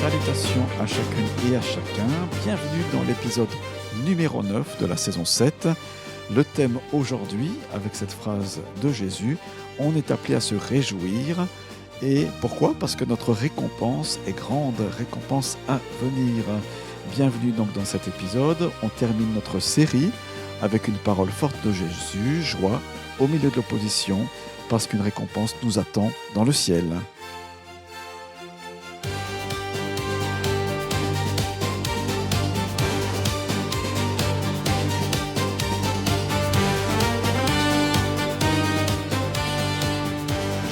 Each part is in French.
Salutations à chacune et à chacun. Bienvenue dans l'épisode numéro 9 de la saison 7. Le thème aujourd'hui, avec cette phrase de Jésus, on est appelé à se réjouir. Et pourquoi ? Parce que notre récompense est grande, récompense à venir. Bienvenue donc dans cet épisode. On termine notre série avec une parole forte de Jésus, joie au milieu de l'opposition, parce qu'une récompense nous attend dans le ciel.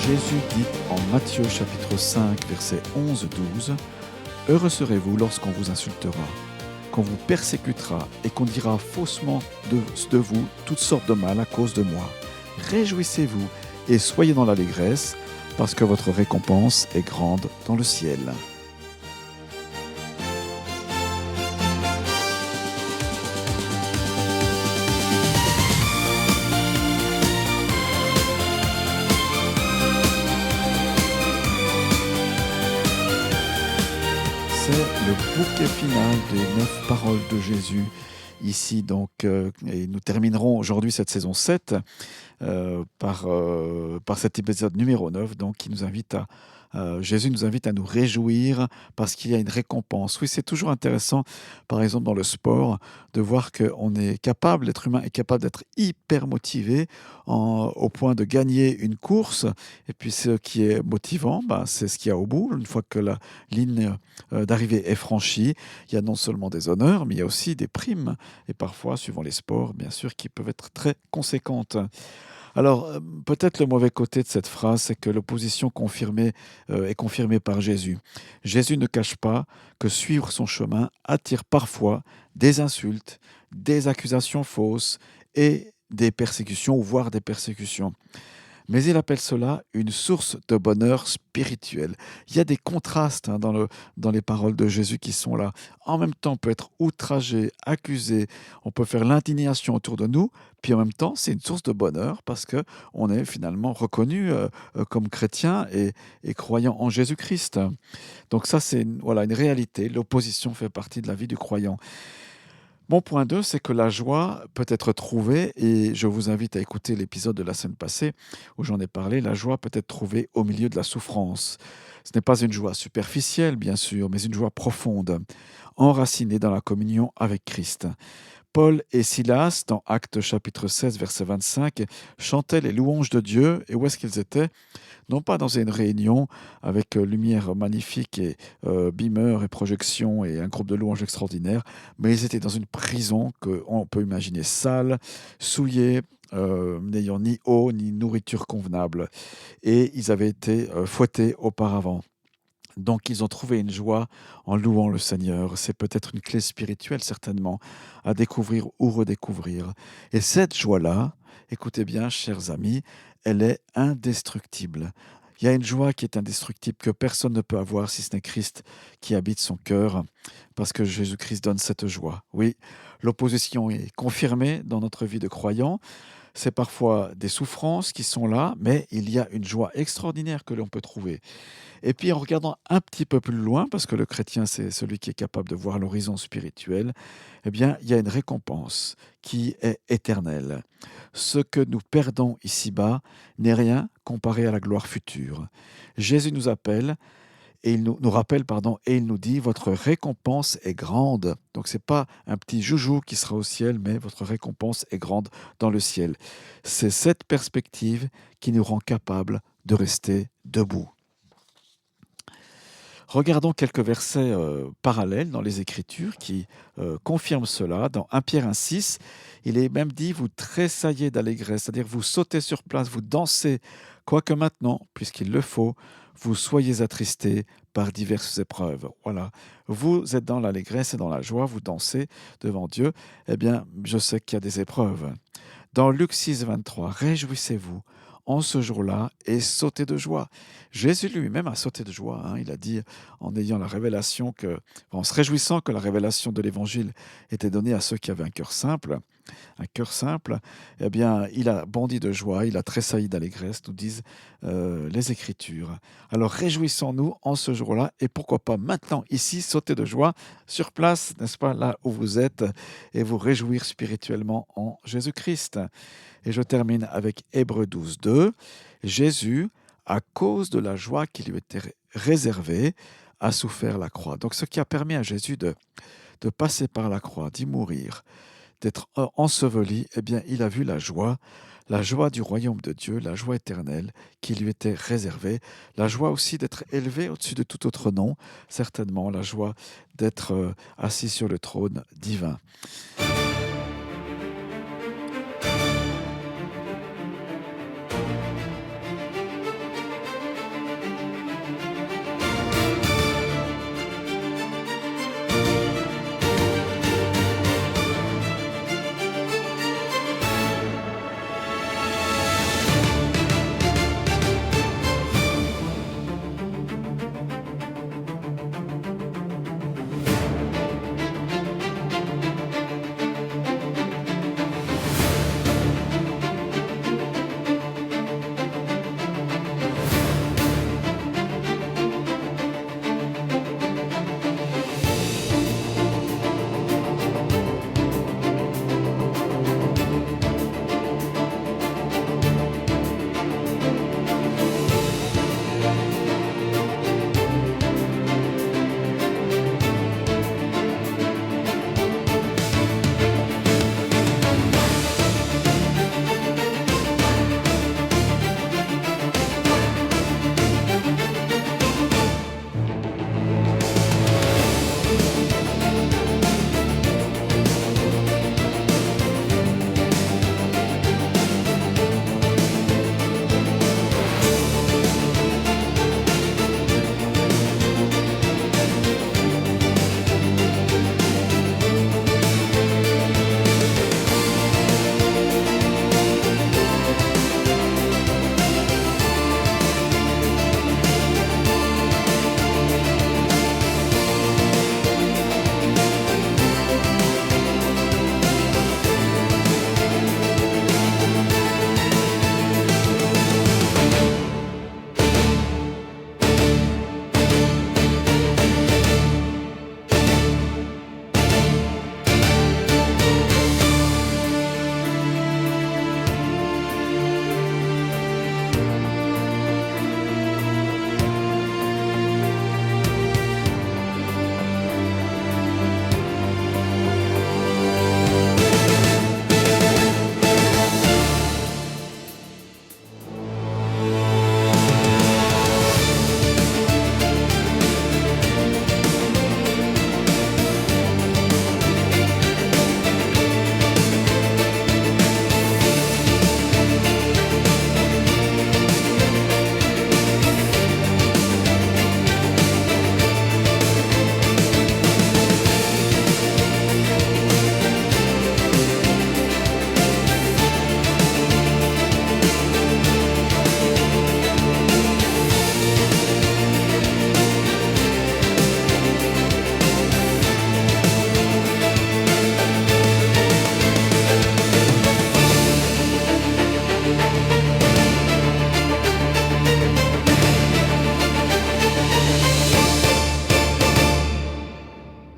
Jésus dit en Matthieu chapitre 5, versets 11-12 « Heureux serez-vous lorsqu'on vous insultera, qu'on vous persécutera et qu'on dira faussement de vous toutes sortes de mal à cause de moi. Réjouissez-vous et soyez dans l'allégresse, parce que votre récompense est grande dans le ciel. » C'est le bouquet final des 9 paroles de Jésus ici donc, et nous terminerons aujourd'hui cette saison 7 par cet épisode numéro 9 donc, qui nous invite Jésus nous invite à nous réjouir parce qu'il y a une récompense. Oui, c'est toujours intéressant, par exemple dans le sport, de voir qu'on est capable, l'être humain est capable d'être hyper motivé au point de gagner une course. Et puis ce qui est motivant, c'est ce qu'il y a au bout. Une fois que la ligne d'arrivée est franchie, il y a non seulement des honneurs, mais il y a aussi des primes. Et parfois, suivant les sports, bien sûr, qui peuvent être très conséquentes. Alors, peut-être le mauvais côté de cette phrase, c'est que l'opposition est confirmée par Jésus. Jésus ne cache pas que suivre son chemin attire parfois des insultes, des accusations fausses et des persécutions, voire des persécutions. Mais il appelle cela une source de bonheur spirituel. Il y a des contrastes dans les paroles de Jésus qui sont là. En même temps, on peut être outragé, accusé, on peut faire l'indignation autour de nous, puis en même temps, c'est une source de bonheur parce qu'on est finalement reconnu comme chrétien et croyant en Jésus-Christ. Donc ça, c'est une réalité. L'opposition fait partie de la vie du croyant. Mon point 2, c'est que la joie peut être trouvée, et je vous invite à écouter l'épisode de la semaine passée où j'en ai parlé, la joie peut être trouvée au milieu de la souffrance. Ce n'est pas une joie superficielle, bien sûr, mais une joie profonde, enracinée dans la communion avec Christ. Paul et Silas, dans Actes chapitre 16, verset 25, chantaient les louanges de Dieu, et où est-ce qu'ils étaient ? Non pas dans une réunion avec lumière magnifique et beamer et projection et un groupe de louanges extraordinaire, mais ils étaient dans une prison qu'on peut imaginer sale, souillée, n'ayant ni eau ni nourriture convenable. Et ils avaient été fouettés auparavant. Donc ils ont trouvé une joie en louant le Seigneur. C'est peut-être une clé spirituelle certainement à découvrir ou redécouvrir. Et cette joie-là, écoutez bien chers amis, elle est indestructible. Il y a une joie qui est indestructible que personne ne peut avoir si ce n'est Christ qui habite son cœur, parce que Jésus-Christ donne cette joie. Oui, l'opposition est confirmée dans notre vie de croyant. C'est parfois des souffrances qui sont là, mais il y a une joie extraordinaire que l'on peut trouver. Et puis en regardant un petit peu plus loin, parce que le chrétien c'est celui qui est capable de voir l'horizon spirituel, eh bien il y a une récompense qui est éternelle. Ce que nous perdons ici-bas n'est rien comparé à la gloire future. Jésus nous appelle et il nous rappelle, et il nous dit votre récompense est grande. Donc c'est pas un petit joujou qui sera au ciel, mais votre récompense est grande dans le ciel. C'est cette perspective qui nous rend capables de rester debout. Regardons quelques versets parallèles dans les Écritures qui confirment cela. Dans 1 Pierre 1,6, il est même dit « Vous tressaillez d'allégresse », c'est-à-dire vous sautez sur place, vous dansez, quoique maintenant, puisqu'il le faut, vous soyez attristés par diverses épreuves. Voilà, vous êtes dans l'allégresse et dans la joie, vous dansez devant Dieu. Eh bien, je sais qu'il y a des épreuves. Dans Luc 6, 23, « Réjouissez-vous en ce jour-là et sautez de joie. Jésus lui-même a sauté de joie. Il a dit en ayant la révélation en se réjouissant que la révélation de l'Évangile était donnée à ceux qui avaient un cœur simple, eh bien, il a bondi de joie, il a tressailli d'allégresse, nous disent les Écritures. Alors réjouissons-nous en ce jour-là et pourquoi pas maintenant, ici, sauter de joie sur place, n'est-ce pas, là où vous êtes, et vous réjouir spirituellement en Jésus-Christ. Et je termine avec Hébreux 12, 2. Jésus, à cause de la joie qui lui était réservée, a souffert la croix. Donc ce qui a permis à Jésus de passer par la croix, d'y mourir, d'être enseveli, eh bien, il a vu la joie du royaume de Dieu, la joie éternelle qui lui était réservée, la joie aussi d'être élevé au-dessus de tout autre nom, certainement la joie d'être assis sur le trône divin.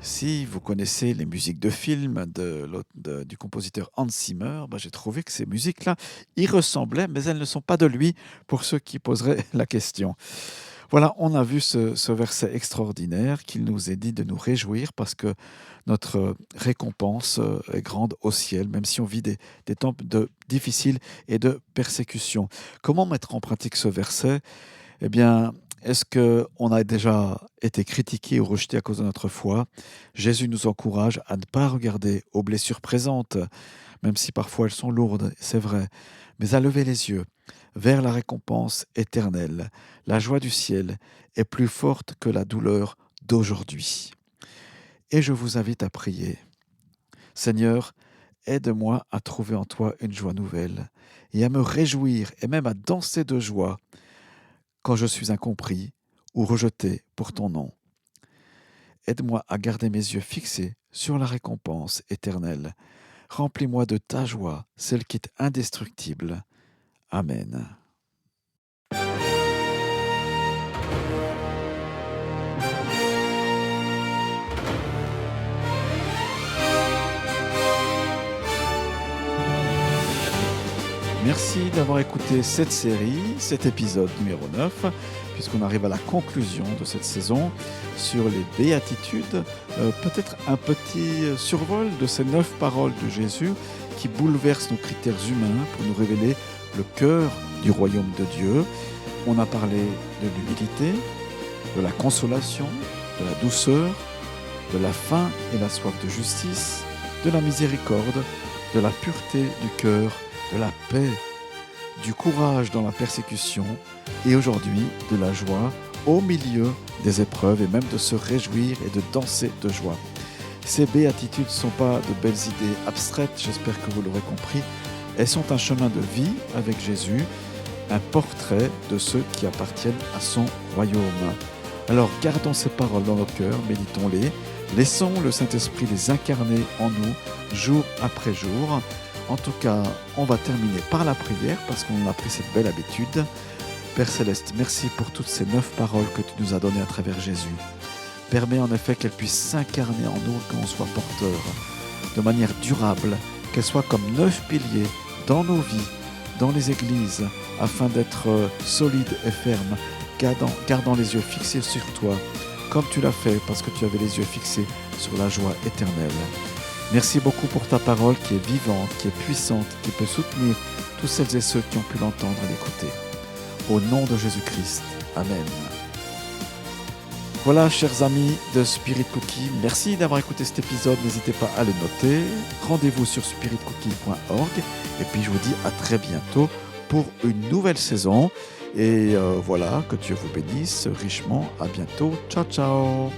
Si vous connaissez les musiques de films du compositeur Hans Zimmer, j'ai trouvé que ces musiques-là y ressemblaient, mais elles ne sont pas de lui, pour ceux qui poseraient la question. Voilà, on a vu ce verset extraordinaire qu'il nous est dit de nous réjouir parce que notre récompense est grande au ciel, même si on vit des temps difficiles et de persécution. Comment mettre en pratique ce verset? Eh bien, est-ce qu'on a déjà été critiqué ou rejeté à cause de notre foi? Jésus nous encourage à ne pas regarder aux blessures présentes, même si parfois elles sont lourdes, c'est vrai, mais à lever les yeux vers la récompense éternelle. La joie du ciel est plus forte que la douleur d'aujourd'hui. Et je vous invite à prier. Seigneur, Aide-moi à trouver en toi une joie nouvelle et à me réjouir et même à danser de joie quand je suis incompris ou rejeté pour ton nom. Aide-moi à garder mes yeux fixés sur la récompense éternelle. Remplis-moi de ta joie, celle qui est indestructible. Amen. Merci d'avoir écouté cette série, cet épisode numéro 9, puisqu'on arrive à la conclusion de cette saison sur les béatitudes. Peut-être un petit survol de ces 9 paroles de Jésus qui bouleversent nos critères humains pour nous révéler le cœur du royaume de Dieu. On a parlé de l'humilité, de la consolation, de la douceur, de la faim et la soif de justice, de la miséricorde, de la pureté du cœur, de la paix, du courage dans la persécution et aujourd'hui de la joie au milieu des épreuves et même de se réjouir et de danser de joie. Ces béatitudes ne sont pas de belles idées abstraites, j'espère que vous l'aurez compris. Elles sont un chemin de vie avec Jésus, un portrait de ceux qui appartiennent à son royaume. Alors gardons ces paroles dans nos cœurs, méditons-les, laissons le Saint-Esprit les incarner en nous jour après jour. En tout cas, on va terminer par la prière parce qu'on a pris cette belle habitude. Père Céleste, merci pour toutes ces 9 paroles que tu nous as données à travers Jésus. Permets en effet qu'elles puissent s'incarner en nous, qu'on soit porteurs de manière durable, qu'elles soient comme 9 piliers dans nos vies, dans les églises, afin d'être solides et fermes, gardant les yeux fixés sur toi, comme tu l'as fait parce que tu avais les yeux fixés sur la joie éternelle. Merci beaucoup pour ta parole qui est vivante, qui est puissante, qui peut soutenir tous celles et ceux qui ont pu l'entendre et l'écouter. Au nom de Jésus-Christ. Amen. Voilà, chers amis de Spirit Cookie, merci d'avoir écouté cet épisode. N'hésitez pas à le noter. Rendez-vous sur spiritcookie.org. Et puis, je vous dis à très bientôt pour une nouvelle saison. Et voilà, que Dieu vous bénisse richement. À bientôt. Ciao, ciao.